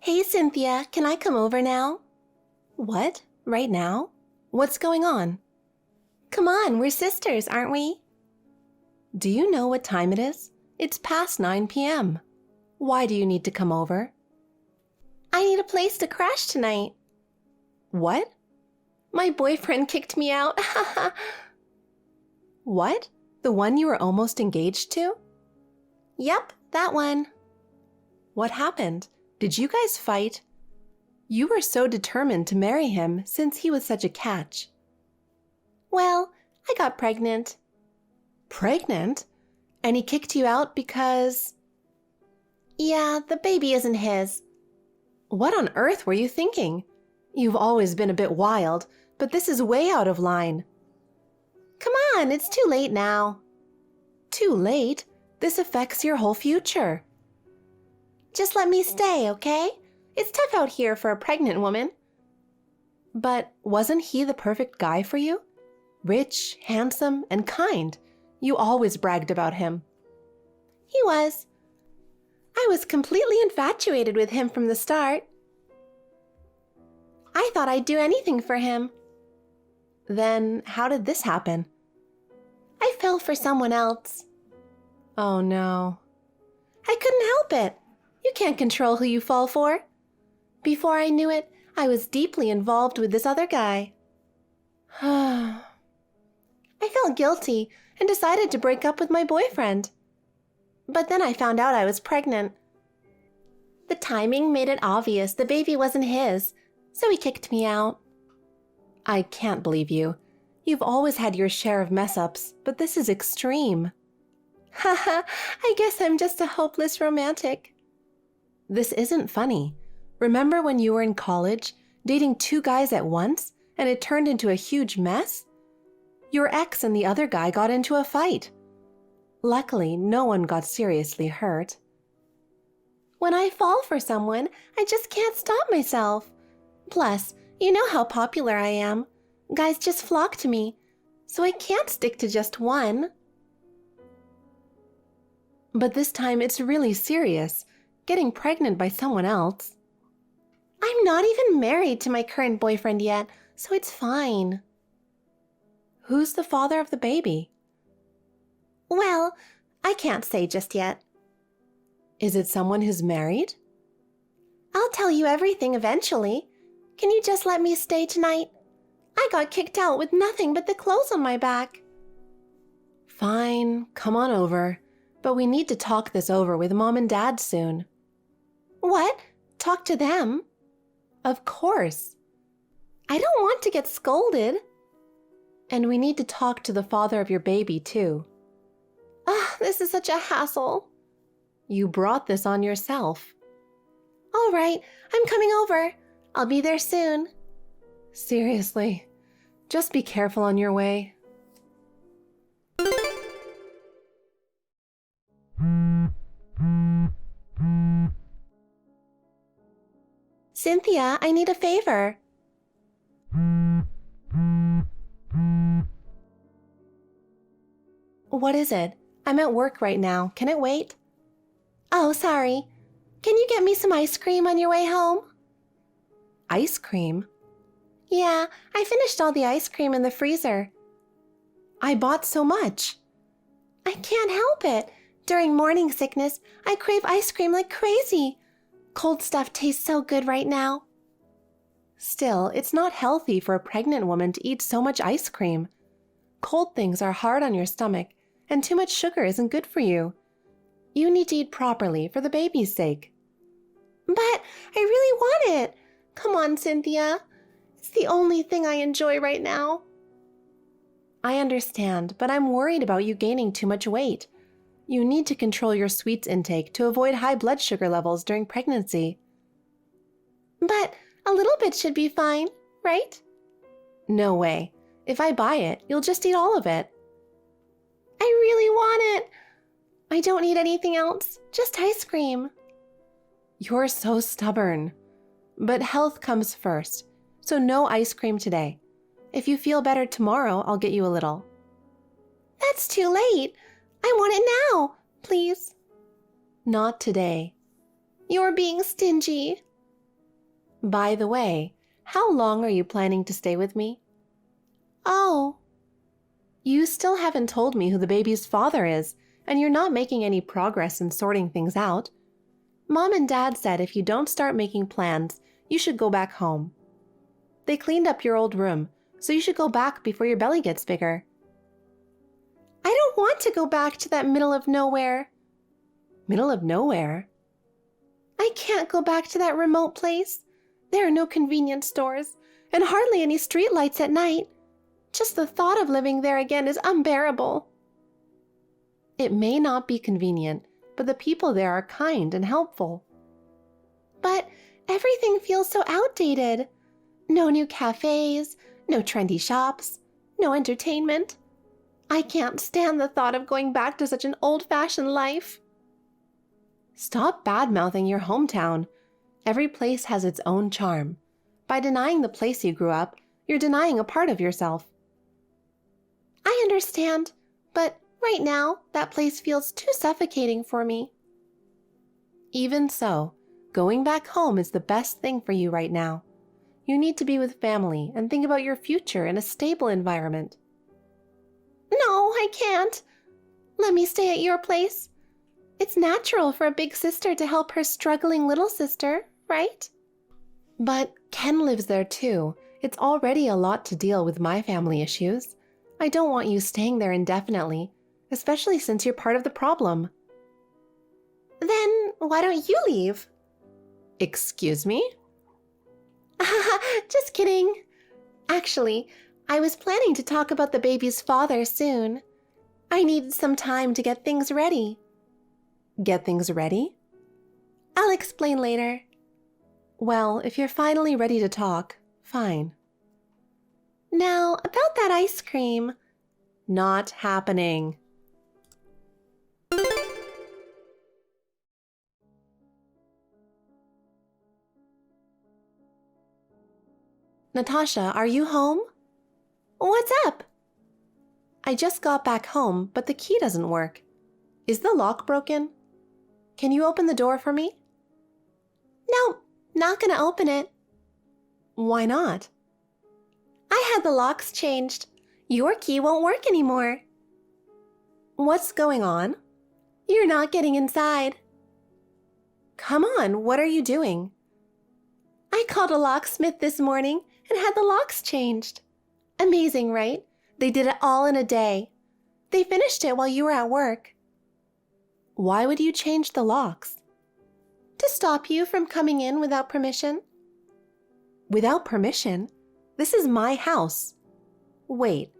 Hey, Cynthia, can I come over now? What? Right now? What's going on? Come on, we're sisters, aren't we? Do you know what time it is? It's past 9 p.m. Why do you need to come over? I need a place to crash tonight. What? My boyfriend kicked me out. What? The one you were almost engaged to? Yep, that one. What happened? Did you guys fight? You were so determined to marry him since he was such a catch. Well, I got pregnant. Pregnant? And he kicked you out because... Yeah, the baby isn't his. What on earth were you thinking? You've always been a bit wild, but this is way out of line. Come on, it's too late now. Too late? This affects your whole future. Just let me stay, okay? It's tough out here for a pregnant woman. But wasn't he the perfect guy for you? Rich, handsome, and kind. You always bragged about him. He was. I was completely infatuated with him from the start. I thought I'd do anything for him. Then how did this happen? I fell for someone else. Oh no. I couldn't help it. You can't control who you fall for. Before I knew it, I was deeply involved with this other guy. I felt guilty and decided to break up with my boyfriend. But then I found out I was pregnant. The timing made it obvious the baby wasn't his, so he kicked me out. I can't believe you. You've always had your share of mess-ups, but this is extreme. Haha, I guess I'm just a hopeless romantic. This isn't funny. Remember when you were in college, dating 2 guys at once, and it turned into a huge mess? Your ex and the other guy got into a fight. Luckily, no one got seriously hurt. When I fall for someone, I just can't stop myself. Plus, you know how popular I am. Guys just flock to me, so I can't stick to just one. But this time it's really serious, getting pregnant by someone else. I'm not even married to my current boyfriend yet, so it's fine. Who's the father of the baby? Well, I can't say just yet. Is it someone who's married? I'll tell you everything eventually. Can you just let me stay tonight? I got kicked out with nothing but the clothes on my back. Fine, come on over. But we need to talk this over with Mom and Dad soon. What? Talk to them? Of course. I don't want to get scolded. And we need to talk to the father of your baby, too. This is such a hassle. You brought this on yourself. All right, I'm coming over. I'll be there soon. Seriously, just be careful on your way. Cynthia, I need a favor. What is it? I'm at work right now. Can it wait? Oh, sorry. Can you get me some ice cream on your way home? Ice cream? Yeah, I finished all the ice cream in the freezer. I bought so much. I can't help it. During morning sickness, I crave ice cream like crazy. Cold stuff tastes so good right now. Still, it's not healthy for a pregnant woman to eat so much ice cream. Cold things are hard on your stomach, and too much sugar isn't good for you. You need to eat properly for the baby's sake. But I really want it. Come on, Cynthia. It's the only thing I enjoy right now. I understand, but I'm worried about you gaining too much weight. You need to control your sweets intake to avoid high blood sugar levels during pregnancy. But a little bit should be fine, right? No way. If I buy it, you'll just eat all of it. I really want it. I don't need anything else, just ice cream. You're so stubborn. But health comes first, so no ice cream today. If you feel better tomorrow, I'll get you a little. That's too late. I want it now, please. Not today. You're being stingy. By the way, how long are you planning to stay with me? Oh. You still haven't told me who the baby's father is, and you're not making any progress in sorting things out. Mom and Dad said if you don't start making plans, you should go back home. They cleaned up your old room, so you should go back before your belly gets bigger. I don't want to go back to that middle of nowhere. Middle of nowhere? I can't go back to that remote place. There are no convenience stores, and hardly any streetlights at night. Just the thought of living there again is unbearable. It may not be convenient, but the people there are kind and helpful. But everything feels so outdated. No new cafes, no trendy shops, no entertainment. I can't stand the thought of going back to such an old-fashioned life. Stop bad-mouthing your hometown. Every place has its own charm. By denying the place you grew up, you're denying a part of yourself. I understand, but right now, that place feels too suffocating for me. Even so, going back home is the best thing for you right now. You need to be with family and think about your future in a stable environment. No, I can't. Let me stay at your place. It's natural for a big sister to help her struggling little sister, right? But Ken lives there too. It's already a lot to deal with my family issues. I don't want you staying there indefinitely, especially since you're part of the problem. Then why don't you leave? Excuse me? Just kidding. Actually, I was planning to talk about the baby's father soon. I needed some time to get things ready. Get things ready? I'll explain later. Well, if you're finally ready to talk, fine. Now, about that ice cream. Not happening. Natasha, are you home? What's up? I just got back home, but the key doesn't work. Is the lock broken? Can you open the door for me? No, not gonna open it. Why not? I had the locks changed. Your key won't work anymore. What's going on? You're not getting inside. Come on, what are you doing? I called a locksmith this morning and had the locks changed. Amazing, right? They did it all in a day. They finished it while you were at work. Why would you change the locks? To stop you from coming in without permission. Without permission? This is my house. Wait,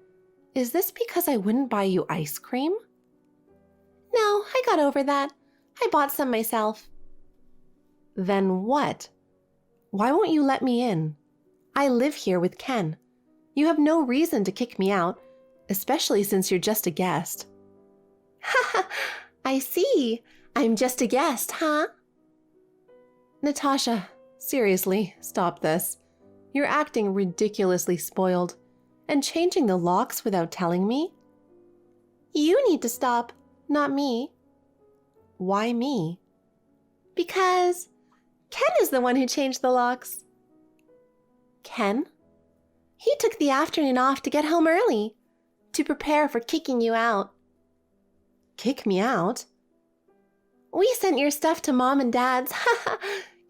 is this because I wouldn't buy you ice cream? No, I got over that. I bought some myself. Then what? Why won't you let me in? I live here with Ken. You have no reason to kick me out, especially since you're just a guest. Haha, I see. I'm just a guest, huh? Natasha, seriously, stop this. You're acting ridiculously spoiled. And changing the locks without telling me? You need to stop, not me. Why me? Because Ken is the one who changed the locks. Ken? He took the afternoon off to get home early, to prepare for kicking you out. Kick me out? We sent your stuff to Mom and Dad's.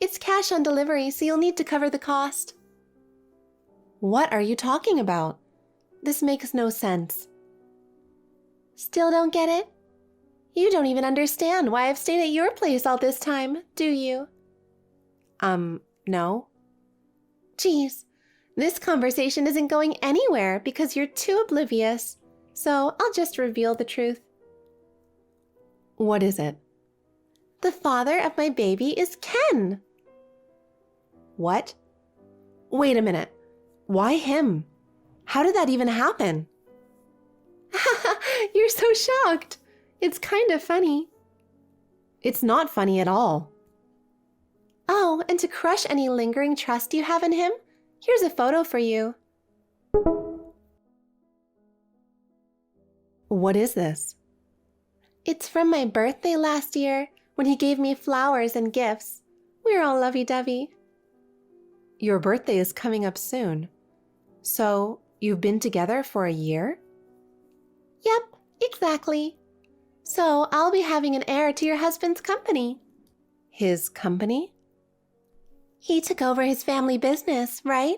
It's cash on delivery, so you'll need to cover the cost. What are you talking about? This makes no sense. Still don't get it? You don't even understand why I've stayed at your place all this time, do you? No. Geez, this conversation isn't going anywhere because you're too oblivious, so I'll just reveal the truth. What is it? The father of my baby is Ken. What? Wait a minute. Why him? How did that even happen? You're so shocked. It's kind of funny. It's not funny at all. Oh, and to crush any lingering trust you have in him, here's a photo for you. What is this? It's from my birthday last year when he gave me flowers and gifts. We're all lovey-dovey. Your birthday is coming up soon. So, you've been together for a year? Yep, exactly. So, I'll be having an heir to your husband's company. His company? He took over his family business, right?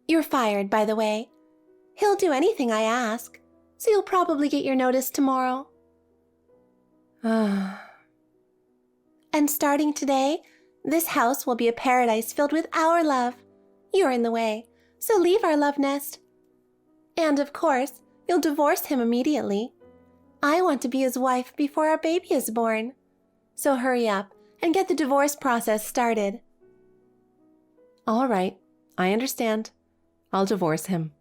You're fired, by the way. He'll do anything I ask, so you'll probably get your notice tomorrow. And starting today, this house will be a paradise filled with our love. You're in the way, so leave our love nest. And of course, you'll divorce him immediately. I want to be his wife before our baby is born. So hurry up and get the divorce process started. All right, I understand. I'll divorce him.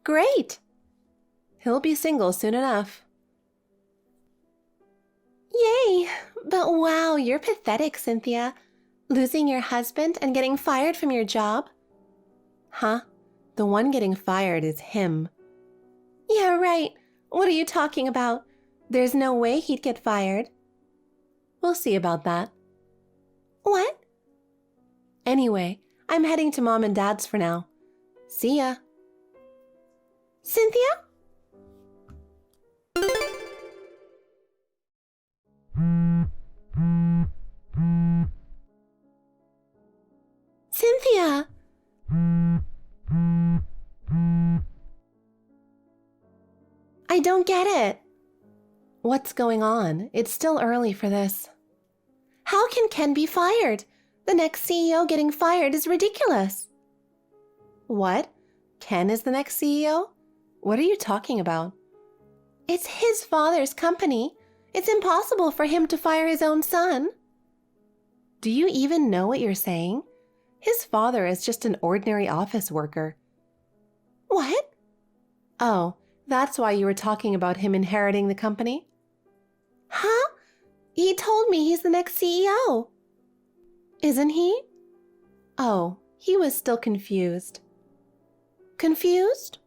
Great! He'll be single soon enough. Yay! But wow, you're pathetic, Cynthia. Losing your husband and getting fired from your job? Huh? The one getting fired is him. Yeah, right. What are you talking about? There's no way he'd get fired. We'll see about that. What? Anyway, I'm heading to Mom and Dad's for now. See ya. Cynthia? Cynthia! I don't get it. What's going on? It's still early for this. How can Ken be fired? The next CEO getting fired is ridiculous. What? Ken is the next CEO? What are you talking about? It's his father's company. It's impossible for him to fire his own son. Do you even know what you're saying? His father is just an ordinary office worker. What? Oh, that's why you were talking about him inheriting the company? Huh? He told me he's the next CEO. Isn't he? Oh, he was still confused. Confused?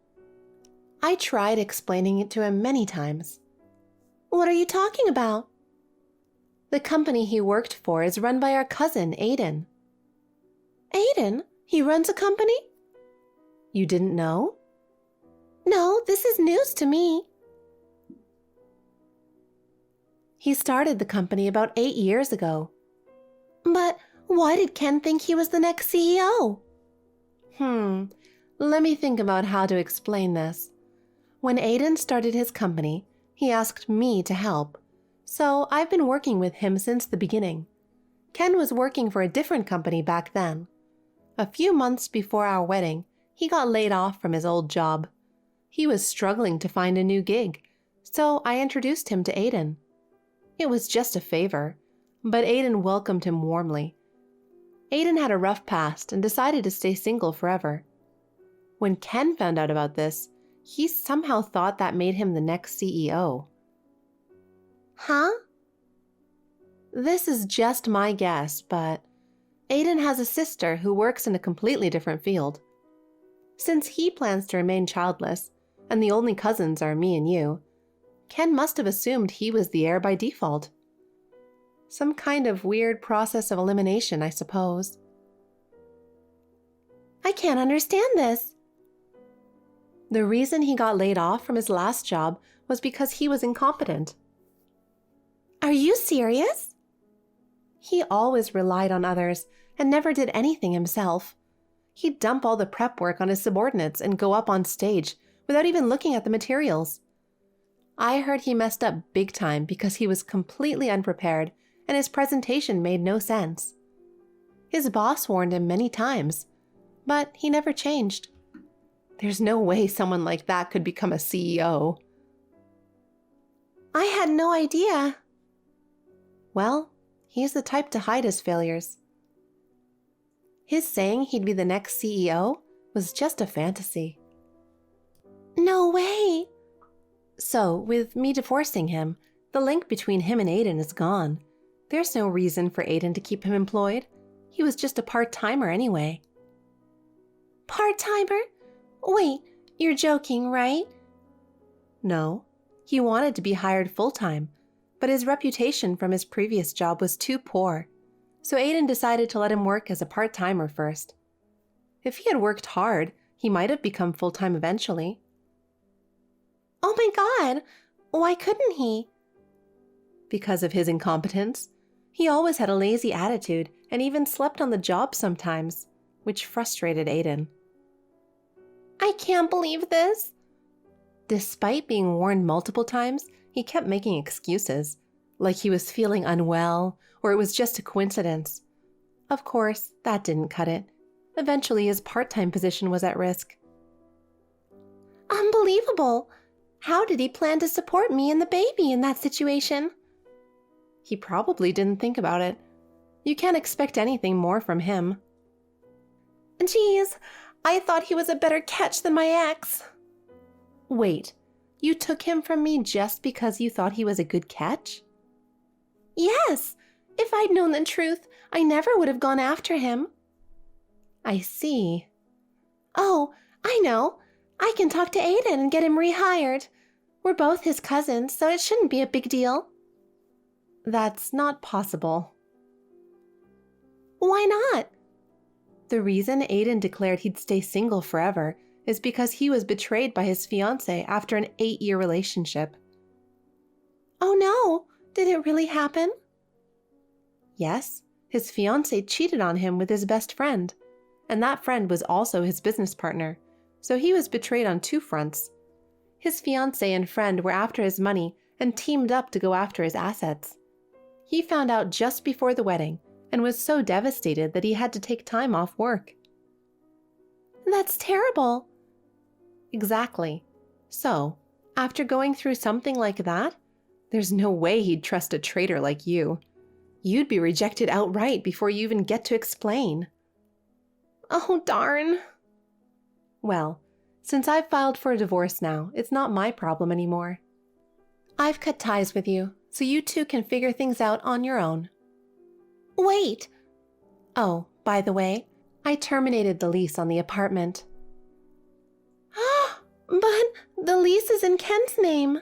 I tried explaining it to him many times. What are you talking about? The company he worked for is run by our cousin, Aiden. Aiden? He runs a company? You didn't know? No, this is news to me. He started the company about 8 years ago. But why did Ken think he was the next CEO? Let me think about how to explain this. When Aiden started his company, he asked me to help. So I've been working with him since the beginning. Ken was working for a different company back then. A few months before our wedding, he got laid off from his old job. He was struggling to find a new gig, so I introduced him to Aiden. It was just a favor, but Aiden welcomed him warmly. Aiden had a rough past and decided to stay single forever. When Ken found out about this, he somehow thought that made him the next CEO. Huh? This is just my guess, but Aiden has a sister who works in a completely different field. Since he plans to remain childless, and the only cousins are me and you, Ken must have assumed he was the heir by default. Some kind of weird process of elimination, I suppose. I can't understand this. The reason he got laid off from his last job was because he was incompetent. Are you serious? He always relied on others and never did anything himself. He'd dump all the prep work on his subordinates and go up on stage without even looking at the materials. I heard he messed up big time because he was completely unprepared and his presentation made no sense. His boss warned him many times, but he never changed. There's no way someone like that could become a CEO. I had no idea. Well, he's the type to hide his failures. His saying he'd be the next CEO was just a fantasy. No way! So, with me divorcing him, the link between him and Aiden is gone. There's no reason for Aiden to keep him employed. He was just a part-timer anyway. Part-timer? Wait, you're joking, right? No, he wanted to be hired full-time, but his reputation from his previous job was too poor, so Aiden decided to let him work as a part-timer first. If he had worked hard, he might have become full-time eventually. Oh my God! Why couldn't he? Because of his incompetence. He always had a lazy attitude and even slept on the job sometimes, which frustrated Aiden. I can't believe this. Despite being warned multiple times, he kept making excuses, like he was feeling unwell or it was just a coincidence. Of course, that didn't cut it. Eventually, his part-time position was at risk. Unbelievable! How did he plan to support me and the baby in that situation? He probably didn't think about it. You can't expect anything more from him. Geez, I thought he was a better catch than my ex. Wait, you took him from me just because you thought he was a good catch? Yes, if I'd known the truth, I never would have gone after him. I see. Oh, I know. I can talk to Aiden and get him rehired. We're both his cousins, so it shouldn't be a big deal. That's not possible. Why not? The reason Aiden declared he'd stay single forever is because he was betrayed by his fiancée after an 8-year relationship. Oh no! Did it really happen? Yes, his fiancée cheated on him with his best friend, and that friend was also his business partner, so he was betrayed on 2 fronts. His fiancée and friend were after his money and teamed up to go after his assets. He found out just before the wedding and was so devastated that he had to take time off work. That's terrible. Exactly. So, after going through something like that, there's no way he'd trust a traitor like you. You'd be rejected outright before you even get to explain. Oh, darn. Well, since I've filed for a divorce now, it's not my problem anymore. I've cut ties with you, so you two can figure things out on your own. Wait! Oh, by the way, I terminated the lease on the apartment. But the lease is in Ken's name.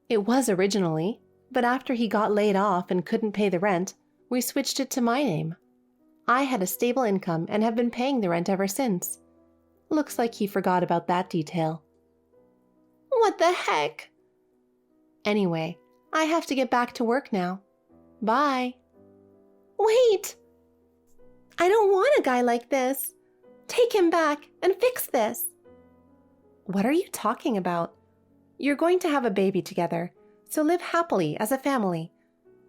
It was originally, but after he got laid off and couldn't pay the rent, we switched it to my name. I had a stable income and have been paying the rent ever since. Looks like he forgot about that detail. What the heck? Anyway, I have to get back to work now. Bye. Wait! I don't want a guy like this. Take him back and fix this. What are you talking about? You're going to have a baby together, so live happily as a family.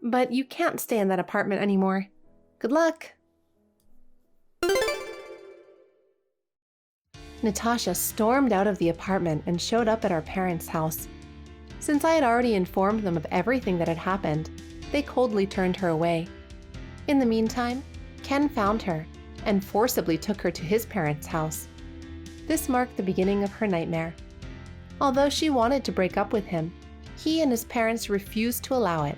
But you can't stay in that apartment anymore. Good luck. Natasha stormed out of the apartment and showed up at our parents' house. Since I had already informed them of everything that had happened, they coldly turned her away. In the meantime, Ken found her and forcibly took her to his parents' house. This marked the beginning of her nightmare. Although she wanted to break up with him, he and his parents refused to allow it.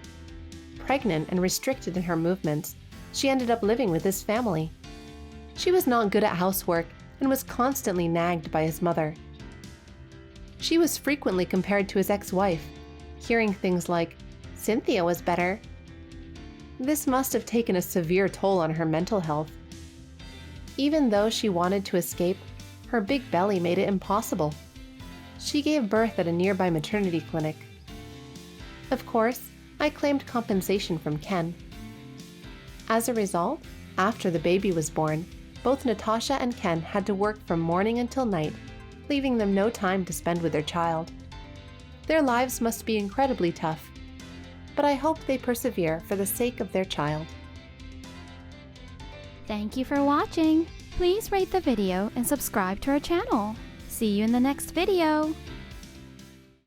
Pregnant and restricted in her movements, she ended up living with his family. She was not good at housework and was constantly nagged by his mother. She was frequently compared to his ex-wife, hearing things like, "Cynthia was better." This must have taken a severe toll on her mental health. Even though she wanted to escape, her big belly made it impossible. She gave birth at a nearby maternity clinic. Of course, I claimed compensation from Ken. As a result, after the baby was born, both Natasha and Ken had to work from morning until night, leaving them no time to spend with their child. Their lives must be incredibly tough, but I hope they persevere for the sake of their child. Thank you for watching. Please rate the video and subscribe to our channel. See you in the next video.